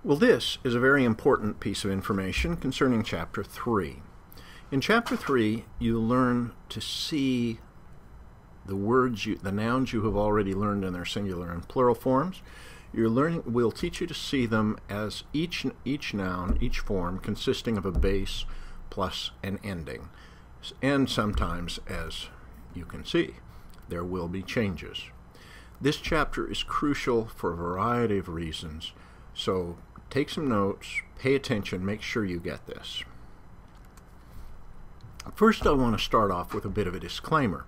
Well, this is a very important piece of information concerning Chapter 3. In Chapter 3, you learn to see the nouns you have already learned in their singular and plural forms. We'll teach you to see them as each noun, each form, consisting of a base plus an ending. And sometimes, as you can see, there will be changes. This chapter is crucial for a variety of reasons, so take some notes, pay attention, make sure you get this. First, I want to start off with a bit of a disclaimer.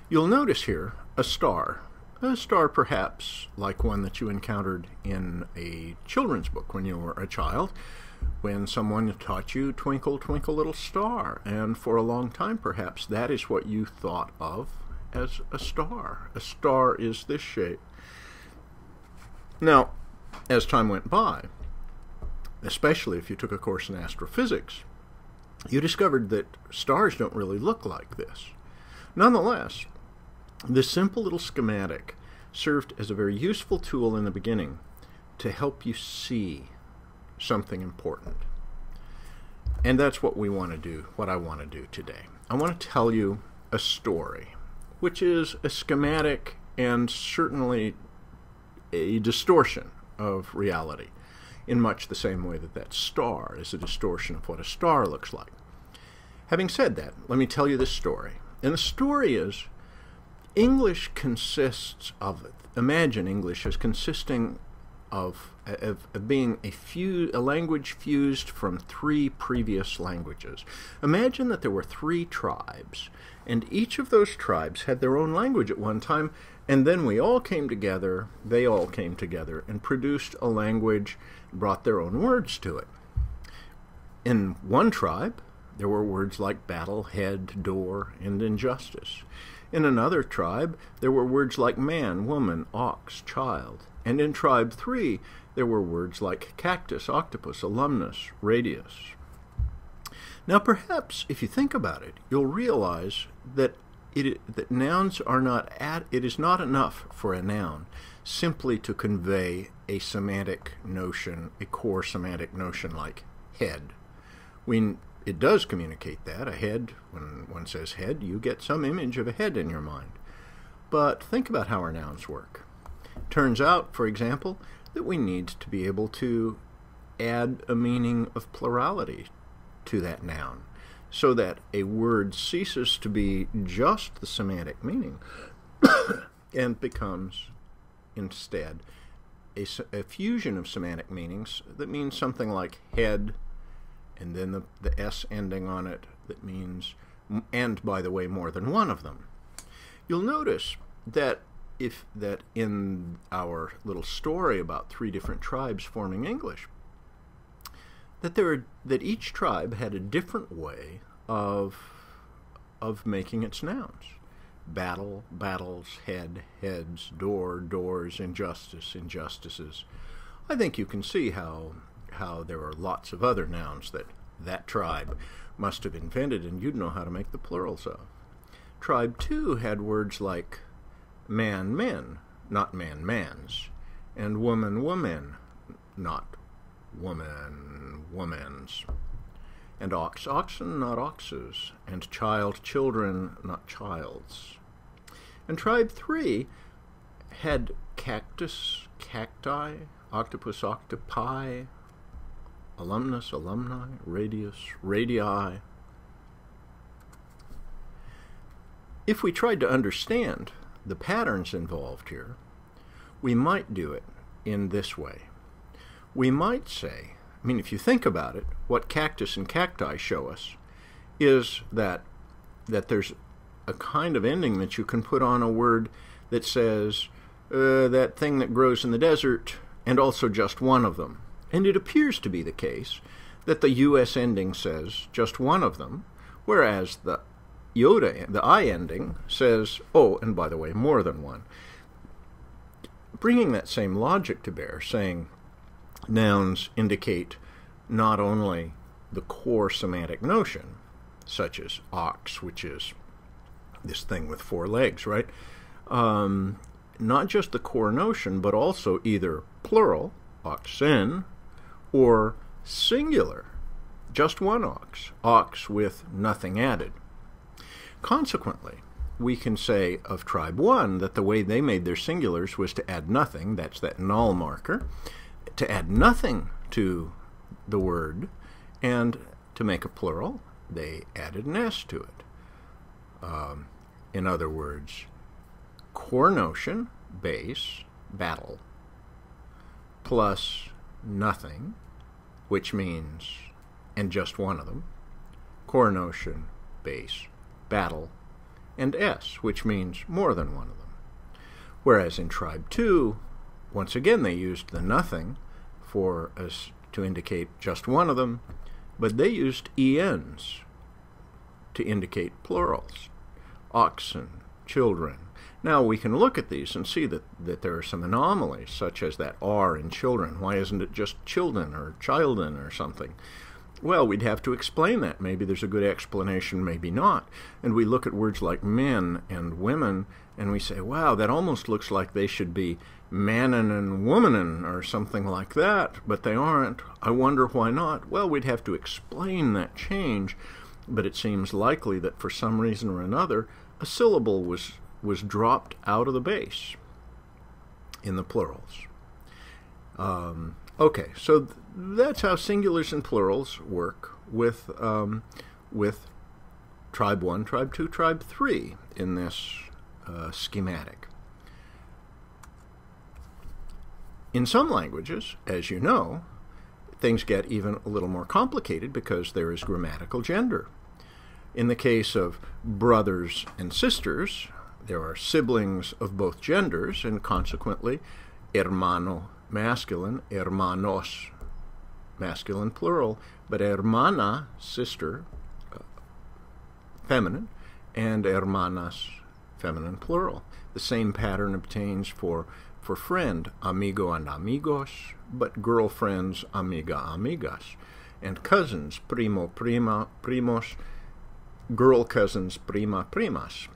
You'll notice here a star perhaps like one that you encountered in a children's book when you were a child, when someone taught you "Twinkle, Twinkle, Little Star," and for a long time perhaps that is what you thought of as a star. A star is this shape. Now, as time went by, especially if you took a course in astrophysics, you discovered that stars don't really look like this. Nonetheless, this simple little schematic served as a very useful tool in the beginning to help you see something important. And that's what we want to do, what I want to do today. I want to tell you a story, which is a schematic and certainly a distortion of reality, in much the same way that that star is a distortion of what a star looks like. Having said that, let me tell you this story. And the story is, English consists of, imagine English as consisting of being a language fused from three previous languages. Imagine that there were three tribes, and each of those tribes had their own language at one time, and then they all came together, and produced a language, brought their own words to it. In one tribe, there were words like battle, head, door, and injustice. In another tribe, there were words like man, woman, ox, child. And in tribe 3, there were words like cactus, octopus, alumnus, radius. Now perhaps, if you think about it, you'll realize that nouns are it is not enough for a noun simply to convey a semantic notion, a core semantic notion like head. It does communicate that. A head, when one says head, you get some image of a head in your mind. But think about how our nouns work. Turns out, for example, that we need to be able to add a meaning of plurality to that noun, so that a word ceases to be just the semantic meaning and becomes, instead, a fusion of semantic meanings that means something like head, and then the S ending on it that means, and by the way, more than one of them. You'll notice that in our little story about three different tribes forming English, that each tribe had a different way of making its nouns. Battle, battles, head, heads, door, doors, injustice, injustices. I think you can see how there are lots of other nouns that tribe must have invented, and you'd know how to make the plurals of. Tribe 2 had words like man, men, not man, mans, and woman, woman, not woman, womans, and ox, oxen, not oxes, and child, children, not childs. And tribe 3 had cactus, cacti, octopus, octopi, alumnus, alumni, radius, radii. If we tried to understand the patterns involved here, we might do it in this way. We might say, if you think about it, what cactus and cacti show us is that there's a kind of ending that you can put on a word that says that thing that grows in the desert, and also just one of them. And it appears to be the case that the US ending says just one of them, whereas the I ending says, oh, and by the way, more than one. Bringing that same logic to bear, saying nouns indicate not only the core semantic notion, such as ox, which is this thing with 4 legs, right? Not just the core notion, but also either plural, oxen, or singular, just one ox, ox with nothing added. Consequently, we can say of tribe 1 that the way they made their singulars was to add nothing, that's that null marker, to add nothing to the word, and to make a plural, they added an S to it. In other words, core notion, base, battle, plus nothing, which means, and just one of them, core notion, base, battle, and S, which means more than one of them. Whereas in tribe 2, once again they used the nothing for us to indicate just one of them, but they used ENs to indicate plurals, oxen, children. Now we can look at these and see that there are some anomalies, such as that R in children. Why isn't it just children or children or something? Well, we'd have to explain that. Maybe there's a good explanation, maybe not. And we look at words like men and women, and we say, wow, that almost looks like they should be mannen and womanen or something like that, but they aren't. I wonder why not. Well, we'd have to explain that change, but it seems likely that for some reason or another, a syllable was dropped out of the base in the plurals. Okay, so that's how singulars and plurals work with tribe 1, tribe 2, tribe 3 in this schematic. In some languages, as you know, things get even a little more complicated because there is grammatical gender. In the case of brothers and sisters, there are siblings of both genders, and consequently, hermano masculine, hermanos masculine plural, but hermana, sister, feminine, and hermanas, feminine plural. The same pattern obtains for friend, amigo and amigos, but girlfriends, amiga, amigas, and cousins, primo, prima, primos, girl cousins, prima, primas.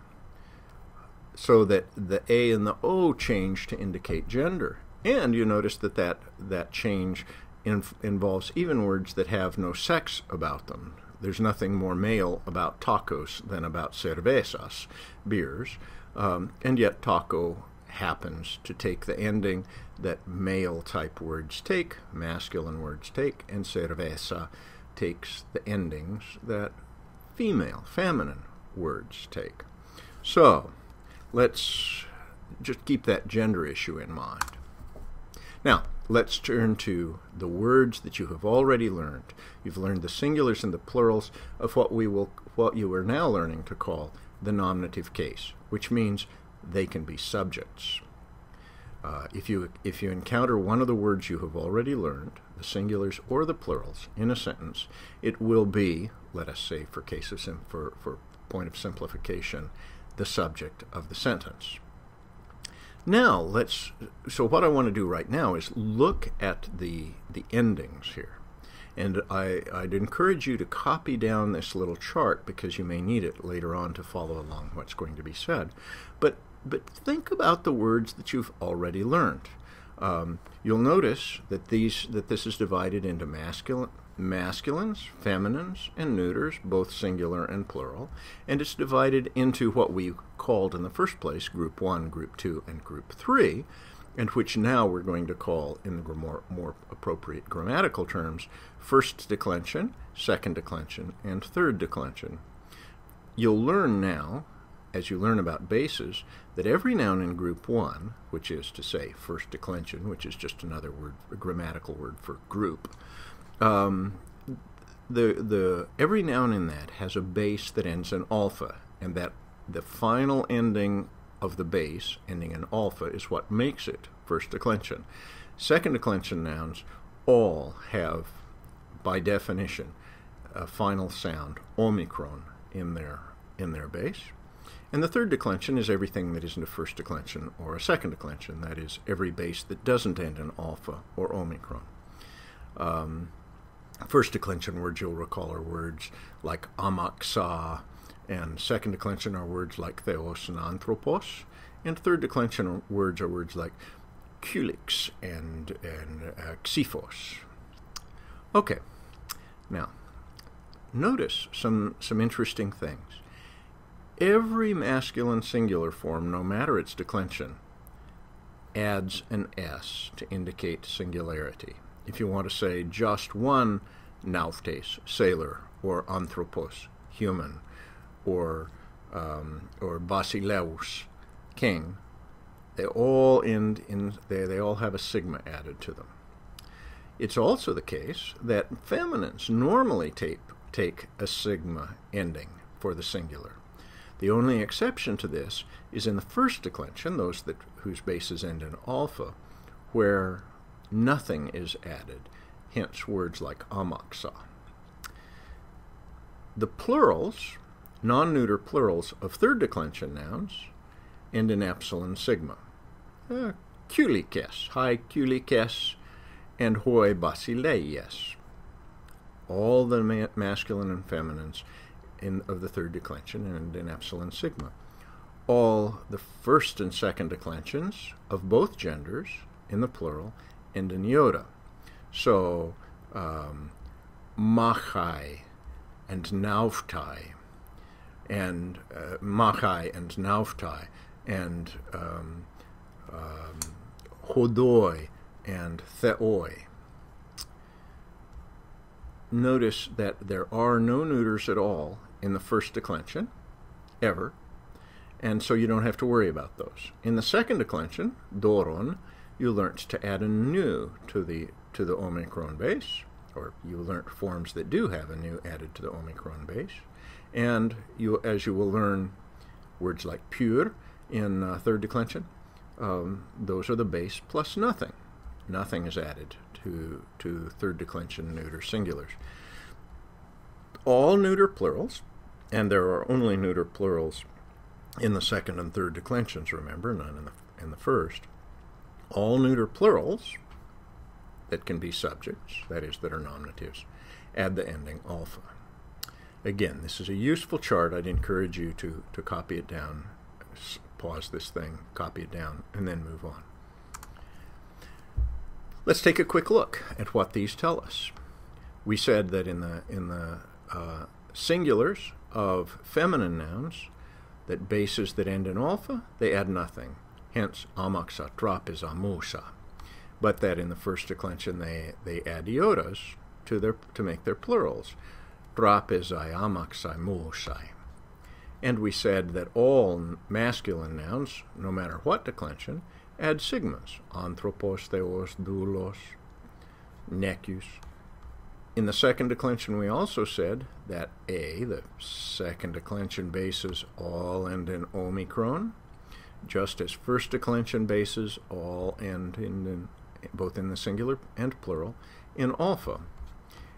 So that the A and the O change to indicate gender. And you notice that change involves even words that have no sex about them. There's nothing more male about tacos than about cervezas, beers, and yet taco happens to take the ending that male-type words take, masculine words take, and cerveza takes the endings that female, feminine words take. So, let's just keep that gender issue in mind. Now, let's turn to the words that you have already learned. You've learned the singulars and the plurals of what you are now learning to call the nominative case, which means they can be subjects. If you encounter one of the words you have already learned, the singulars or the plurals, in a sentence, it will be, let us say for point of simplification, the subject of the sentence. Now, so what I want to do right now is look at the endings here. And I'd encourage you to copy down this little chart because you may need it later on to follow along what's going to be said. But think about the words that you've already learned. You'll notice that this is divided into masculines, feminines, and neuters, both singular and plural, and it's divided into what we called in the first place Group 1, Group 2, and Group 3, and which now we're going to call, in the more appropriate grammatical terms, first declension, second declension, and third declension. You'll learn now, as you learn about bases, that every noun in Group 1, which is to say first declension, which is just another word, a grammatical word for group, every noun in that has a base that ends in alpha, and that the final ending of the base, ending in alpha, is what makes it first declension. Second declension nouns all have, by definition, a final sound, omicron, in their base. And the third declension is everything that isn't a first declension or a second declension, that is, every base that doesn't end in alpha or omicron. First declension words, you'll recall, are words like amaxa, and second declension are words like theos and anthropos, and third declension words are words like kulix and xyphos. Okay, now notice some interesting things. Every masculine singular form, no matter its declension, adds an S to indicate singularity. If you want to say just one nauptes, sailor, or anthropos, human, or basileus, king, they all end in they all have a sigma added to them. It's also the case that feminines normally take a sigma ending for the singular. The only exception to this is in the first declension, those whose bases end in alpha, where nothing is added, hence words like amaxa. The plurals, non-neuter plurals of third declension nouns, end in epsilon sigma. Kulikes, hi kulikes, and hoi basileies. All the masculine and feminines of the third declension end in epsilon sigma. All the first and second declensions of both genders in the plural end in iota. So, machai and nauftai, and machai and nauftai, and hodoi and theoi. Notice that there are no neuters at all in the first declension, ever, and so you don't have to worry about those. In the second declension, doron, you learnt to add a nu to the omicron base, or you learnt forms that do have a nu added to the omicron base, and as you will learn words like pure in third declension, those are the base plus nothing. Nothing is added to third declension neuter singulars. All neuter plurals, and there are only neuter plurals in the second and third declensions, remember, none in the first. All neuter plurals that can be subjects, that is, that are nominatives, add the ending alpha. Again, this is a useful chart. I'd encourage you to copy it down, pause this thing, copy it down, and then move on. Let's take a quick look at what these tell us. We said that in the singulars of feminine nouns, that bases that end in alpha, they add nothing. Hence, amaxa, trapes, amusa. But that in the first declension, they add iotas to make their plurals. Trapezai, amaxai, musai. And we said that all masculine nouns, no matter what declension, add sigmas. Anthropos, theos, doulos, nekius. In the second declension, we also said that the second declension bases all end in omicron, just as first declension bases all end in both in the singular and plural in alpha.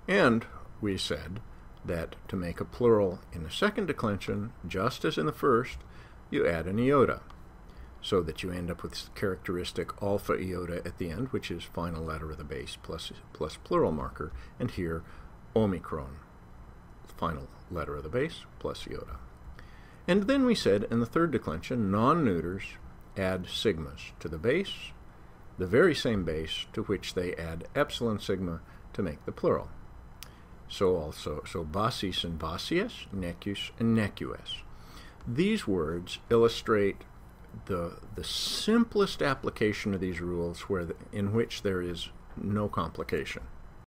And we said that to make a plural in the second declension, just as in the first, you add an iota, so that you end up with characteristic alpha iota at the end, which is final letter of the base plus plural marker, and here omicron, final letter of the base plus iota. And then we said in the third declension, non-neuters add sigmas to the base, the very same base to which they add epsilon sigma to make the plural. So basis and basies, nekius and nekius. These words illustrate the simplest application of these rules in which there is no complication.